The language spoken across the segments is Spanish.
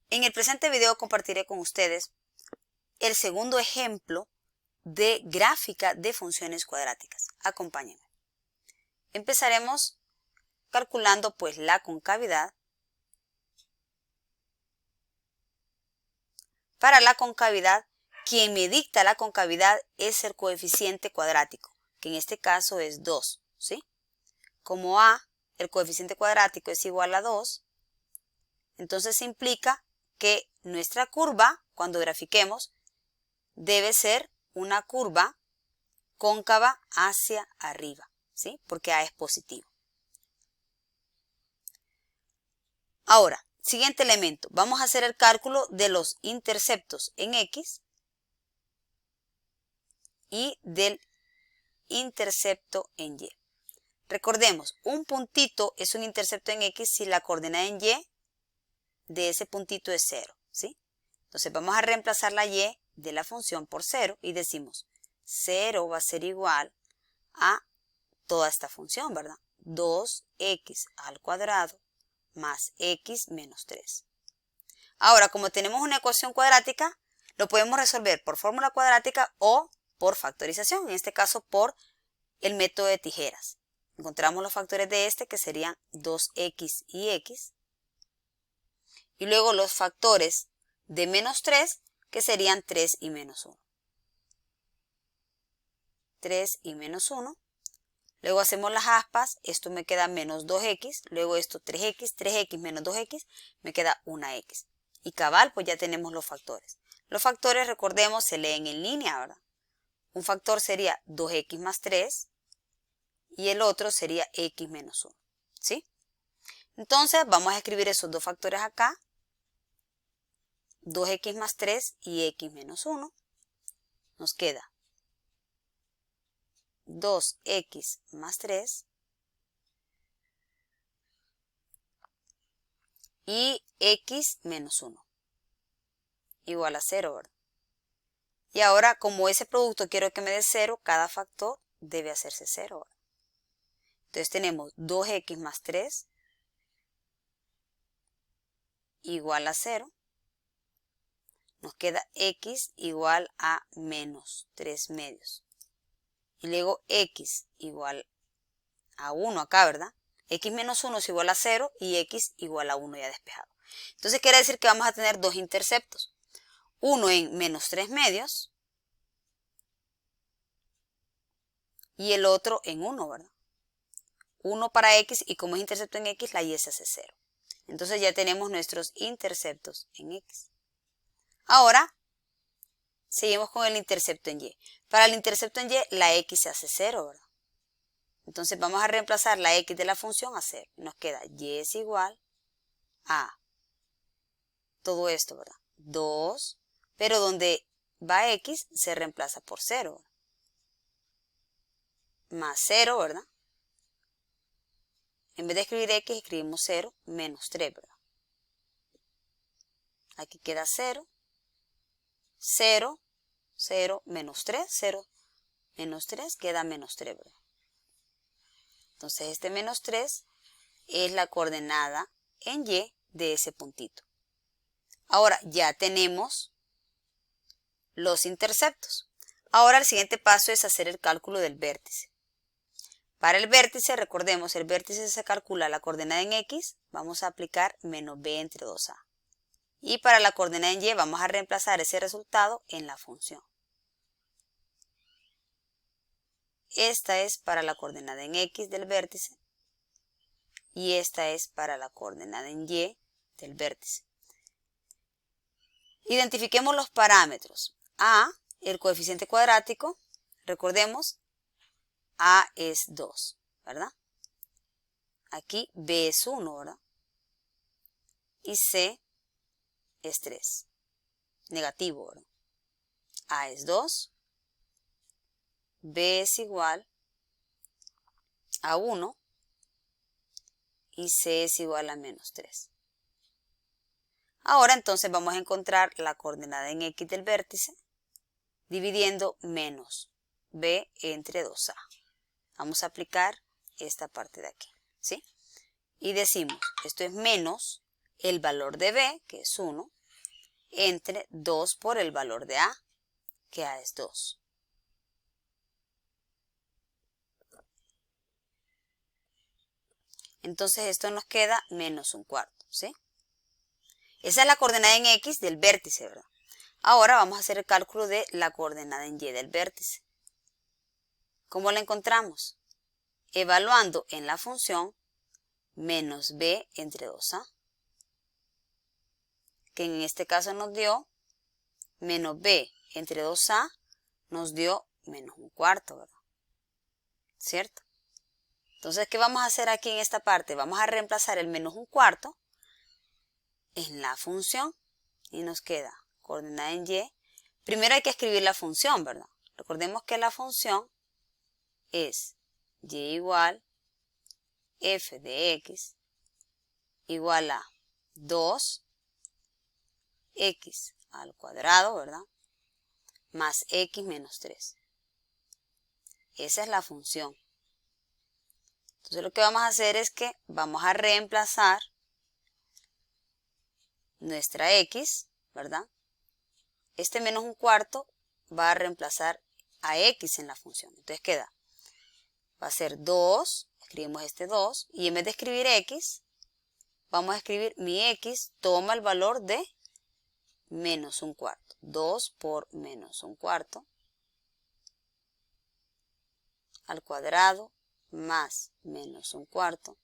En el presente video compartiré con ustedes el segundo ejemplo de gráfica de funciones cuadráticas. Acompáñenme. Empezaremos calculando pues la concavidad. Para la concavidad, quien me dicta la concavidad es el coeficiente cuadrático, que en este caso es 2, ¿sí? Como A, el coeficiente cuadrático es igual a 2, entonces implica que nuestra curva, cuando grafiquemos, debe ser una curva cóncava hacia arriba, ¿sí? Porque A es positivo. Ahora, siguiente elemento. Vamos a hacer el cálculo de los interceptos en X y del intercepto en Y. Recordemos, un puntito es un intercepto en X si la coordenada en Y de ese puntito es 0, ¿sí? Entonces vamos a reemplazar la Y de la función por 0 y decimos 0 va a ser igual a toda esta función, ¿verdad? 2x al cuadrado más x menos 3. Ahora, como tenemos una ecuación cuadrática, lo podemos resolver por fórmula cuadrática o por factorización, en este caso por el método de tijeras. Encontramos los factores de este que serían 2x y x. Y luego los factores de menos 3 que serían 3 y menos 1. 3 y menos 1. Luego hacemos las aspas, esto me queda menos 2x, luego esto 3x, 3x menos 2x, me queda 1x. Y cabal, pues ya tenemos los factores. Los factores, recordemos, se leen en línea, ¿verdad? Un factor sería 2x más 3 y el otro sería x menos 1, ¿sí? Entonces vamos a escribir esos dos factores acá. 2x más 3 y x menos 1. Nos queda 2x más 3 y x menos 1 igual a 0, ¿verdad? Y ahora, como ese producto quiero que me dé 0, cada factor debe hacerse 0, ¿verdad? Entonces tenemos 2x más 3 igual a 0. Nos queda x igual a menos 3 medios. Y luego x igual a 1 acá, ¿verdad? X menos 1 es igual a 0 y x igual a 1 ya despejado. Entonces quiere decir que vamos a tener dos interceptos. Uno en menos 3 medios y el otro en 1, ¿verdad? 1 para x y como es intercepto en x, la y se hace 0. Entonces ya tenemos nuestros interceptos en x. Ahora, seguimos con el intercepto en y. Para el intercepto en y, la x se hace 0, ¿verdad? Entonces vamos a reemplazar la x de la función a 0. Nos queda y es igual a todo esto, ¿verdad? 2, pero donde va x se reemplaza por 0, ¿verdad? Más 0, ¿verdad? En vez de escribir x, escribimos 0 menos 3, ¿verdad? Aquí queda 0, 0, 0, menos 3, 0, menos 3, queda menos 3, ¿verdad? Entonces este menos 3 es la coordenada en y de ese puntito. Ahora ya tenemos los interceptos. Ahora el siguiente paso es hacer el cálculo del vértice. Para el vértice, recordemos, el vértice se calcula la coordenada en x, vamos a aplicar menos b entre 2a. Y para la coordenada en y vamos a reemplazar ese resultado en la función. Esta es para la coordenada en x del vértice y esta es para la coordenada en y del vértice. Identifiquemos los parámetros. A, el coeficiente cuadrático, recordemos, A es 2, ¿verdad? Aquí B es 1, ¿verdad? Y C es 3, negativo, ¿verdad? A es 2, B es igual a 1 y C es igual a menos 3. Ahora entonces vamos a encontrar la coordenada en x del vértice dividiendo menos b entre 2a. Vamos a aplicar esta parte de aquí, ¿sí? Y decimos, esto es menos el valor de b, que es 1, entre 2 por el valor de A, que A es 2. Entonces esto nos queda menos un cuarto, ¿sí? Esa es la coordenada en X del vértice, ¿verdad? Ahora vamos a hacer el cálculo de la coordenada en Y del vértice. ¿Cómo la encontramos? Evaluando en la función menos b entre 2a, que en este caso nos dio menos b entre 2a, nos dio menos un cuarto, ¿verdad? ¿Cierto? Entonces, ¿qué vamos a hacer aquí en esta parte? Vamos a reemplazar el menos un cuarto en la función y nos queda coordenada en Y. Primero hay que escribir la función, ¿verdad? Recordemos que la función es y igual f de x igual a 2x al cuadrado, ¿verdad? Más x menos 3. Esa es la función. Entonces lo que vamos a hacer es que vamos a reemplazar nuestra x, ¿verdad? Este menos un cuarto va a reemplazar a x en la función. Entonces queda, va a ser 2, escribimos este 2, y en vez de escribir x, vamos a escribir mi x toma el valor de menos un cuarto. 2 por menos un cuarto al cuadrado más menos un cuarto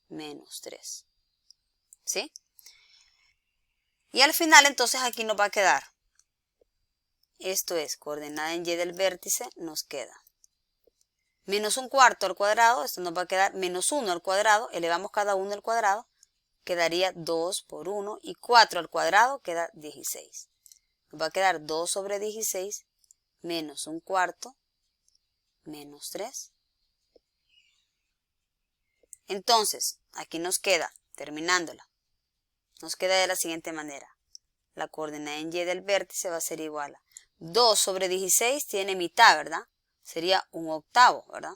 menos 3. ¿Sí? Y al final entonces aquí nos va a quedar, esto es coordenada en Y del vértice, nos queda menos un cuarto al cuadrado, esto nos va a quedar menos 1 al cuadrado, elevamos cada uno al cuadrado, quedaría 2 por 1 y 4 al cuadrado queda 16. Nos va a quedar 2 sobre 16 menos un cuarto menos 3. Entonces, aquí nos queda, terminándola, nos queda de la siguiente manera. La coordenada en Y del vértice va a ser igual a 2 sobre 16 tiene mitad, ¿verdad? Sería un octavo, ¿verdad?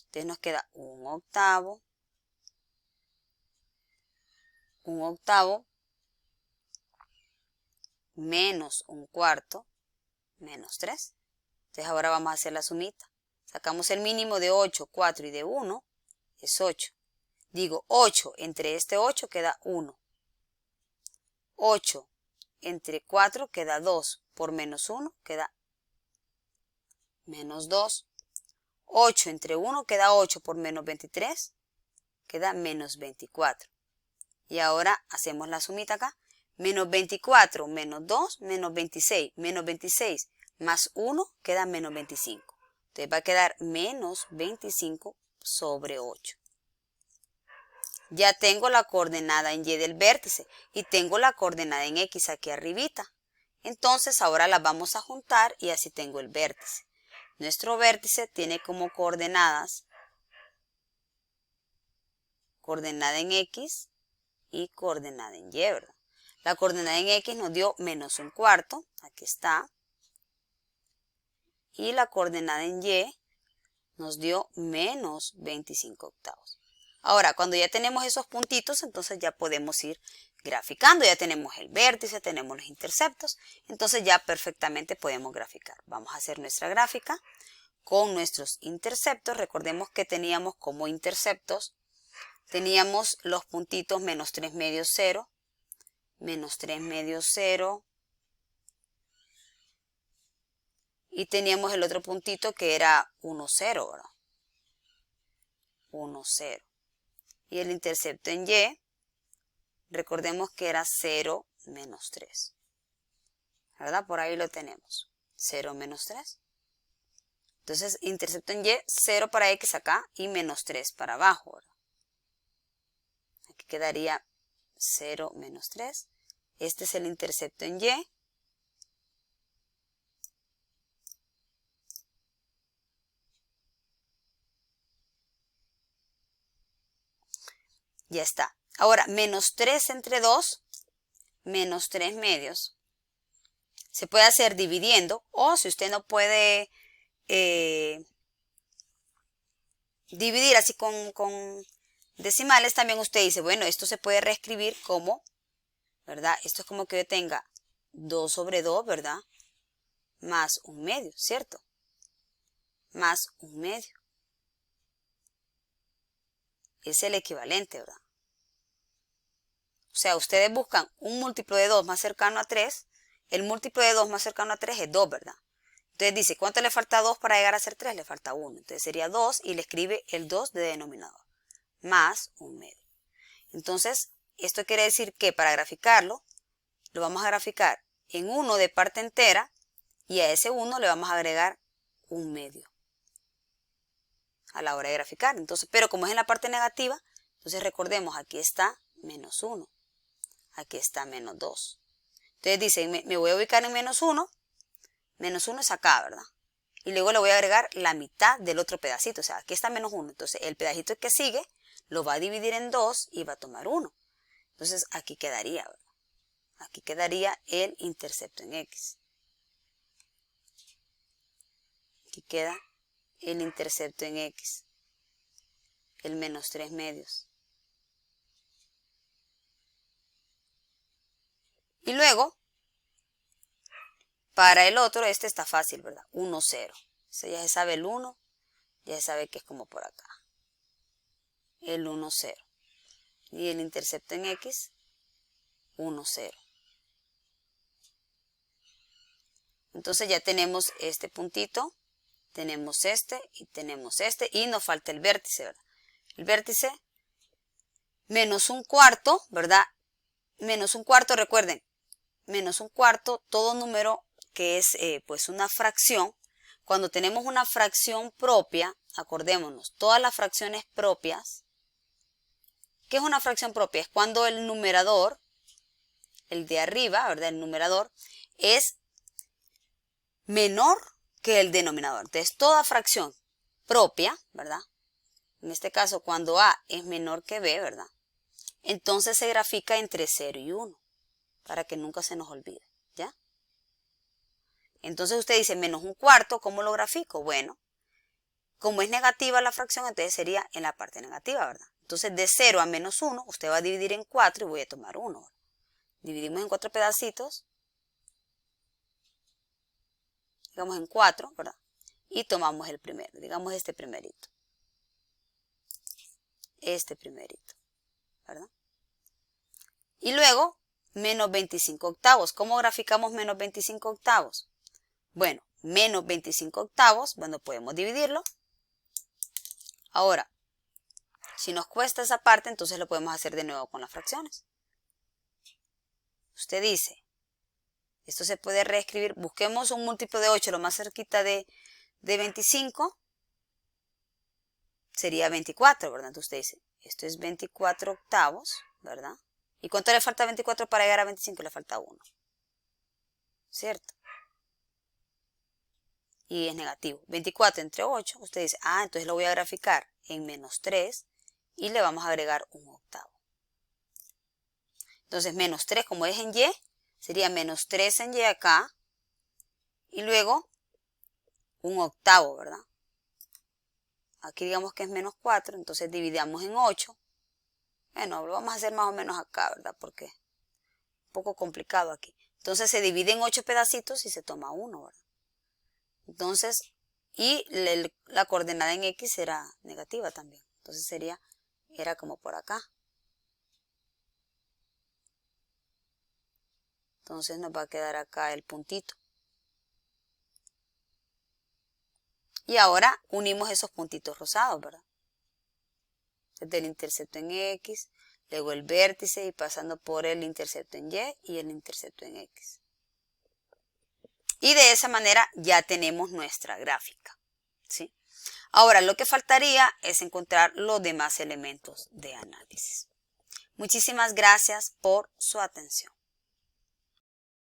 Entonces nos queda un octavo menos un cuarto menos 3. Entonces ahora vamos a hacer la sumita. Sacamos el mínimo de 8, 4 y de 1 es 8. Digo 8 entre este 8 queda 1. 8 entre 4 queda 2. Por menos 1 queda menos 2. 8 entre 1 queda 8 por menos 23 queda menos 24. Y ahora hacemos la sumita acá. Menos 24 menos 2 menos 26. Menos 26 más 1 queda menos 25. Entonces va a quedar menos 25 sobre 8. Ya tengo la coordenada en Y del vértice y tengo la coordenada en X aquí arribita. Entonces ahora las vamos a juntar y así tengo el vértice. Nuestro vértice tiene como coordenadas coordenada en X y coordenada en Y, ¿verdad? La coordenada en X nos dio menos un cuarto, aquí está. Y la coordenada en Y nos dio menos 25 octavos. Ahora, cuando ya tenemos esos puntitos, entonces ya podemos ir graficando. Ya tenemos el vértice, tenemos los interceptos. Entonces ya perfectamente podemos graficar. Vamos a hacer nuestra gráfica con nuestros interceptos. Recordemos que teníamos como interceptos, teníamos los puntitos menos 3 medios 0, menos 3 medios 0. Y teníamos el otro puntito que era 1, 0, ¿verdad? 1, 0. Y el intercepto en Y, recordemos que era 0, menos 3. ¿Verdad? Por ahí lo tenemos. 0, menos 3. Entonces, intercepto en Y, 0 para X acá y menos 3 para abajo, ¿verdad? Aquí quedaría 0, menos 3. Este es el intercepto en Y. Ya está. Ahora, menos 3 entre 2, menos 3 medios. Se puede hacer dividiendo, o si usted no puede dividir así con decimales, también usted dice, bueno, esto se puede reescribir como ¿verdad? Esto es como que yo tenga 2 sobre 2, ¿verdad? Más 1/2, ¿cierto? Más 1/2. Es el equivalente, ¿verdad? O sea, ustedes buscan un múltiplo de 2 más cercano a 3. El múltiplo de 2 más cercano a 3 es 2, ¿verdad? Entonces dice, ¿cuánto le falta a 2 para llegar a ser 3? Le falta 1. Entonces sería 2 y le escribe el 2 de denominador. Más 1/2. Entonces, esto quiere decir que para graficarlo, lo vamos a graficar en 1 de parte entera y a ese 1 le vamos a agregar 1/2 a la hora de graficar. Entonces, pero como es en la parte negativa, entonces recordemos, aquí está menos 1. Aquí está menos 2. Entonces dice, me voy a ubicar en menos 1. Menos 1 es acá, ¿verdad? Y luego le voy a agregar la mitad del otro pedacito. O sea, aquí está menos 1. Entonces, el pedacito que sigue lo va a dividir en 2 y va a tomar 1. Entonces, aquí quedaría, ¿verdad? Aquí quedaría el intercepto en X. Aquí queda el intercepto en X. El menos 3/2. Y luego, para el otro, este está fácil, ¿verdad? 1, 0. Eso ya se sabe el 1, ya se sabe que es como por acá. El 1, 0. Y el intercepto en X, 1, 0. Entonces ya tenemos este puntito, tenemos este y tenemos este. Y nos falta el vértice, ¿verdad? El vértice, menos 1/4, ¿verdad? Menos 1/4, recuerden, menos 1/4, todo número que es pues una fracción. Cuando tenemos una fracción propia, acordémonos, todas las fracciones propias. ¿Qué es una fracción propia? Es cuando el numerador, el de arriba, ¿verdad? El numerador es menor que el denominador. Entonces, toda fracción propia, ¿verdad? En este caso, cuando A es menor que B, ¿verdad? Entonces se grafica entre 0 y 1, para que nunca se nos olvide, ¿ya? Entonces usted dice, menos 1/4, ¿cómo lo grafico? Bueno, como es negativa la fracción, entonces sería en la parte negativa, ¿verdad? Entonces, de 0 a menos 1, usted va a dividir en 4 y voy a tomar 1, ¿verdad? Dividimos en 4 pedacitos, digamos en 4, ¿verdad? Y tomamos el primero, digamos este primerito. Este primerito, ¿verdad? Y luego, menos 25 octavos. ¿Cómo graficamos menos 25 octavos? Bueno, menos 25 octavos, bueno, podemos dividirlo. Ahora, si nos cuesta esa parte, entonces lo podemos hacer de nuevo con las fracciones. Usted dice, esto se puede reescribir, busquemos un múltiplo de 8, lo más cerquita de 25, sería 24, ¿verdad? Entonces usted dice, esto es 24 octavos, ¿verdad? ¿Y cuánto le falta a 24 para llegar a 25? Le falta 1, ¿cierto? Y es negativo. 24 entre 8, usted dice, entonces lo voy a graficar en menos 3 y le vamos a agregar 1 octavo. Entonces, menos 3, como es en Y, sería menos 3 en Y acá y luego 1 octavo, ¿verdad? Aquí digamos que es menos 4, entonces dividamos en 8. Bueno, lo vamos a hacer más o menos acá, ¿verdad? Porque es un poco complicado aquí. Entonces se divide en 8 pedacitos y se toma 1, ¿verdad? Entonces, y la coordenada en X será negativa también. Entonces era como por acá. Entonces nos va a quedar acá el puntito. Y ahora unimos esos puntitos rosados, ¿verdad? Desde el intercepto en X, luego el vértice y pasando por el intercepto en Y y el intercepto en X. Y de esa manera ya tenemos nuestra gráfica, ¿sí? Ahora lo que faltaría es encontrar los demás elementos de análisis. Muchísimas gracias por su atención.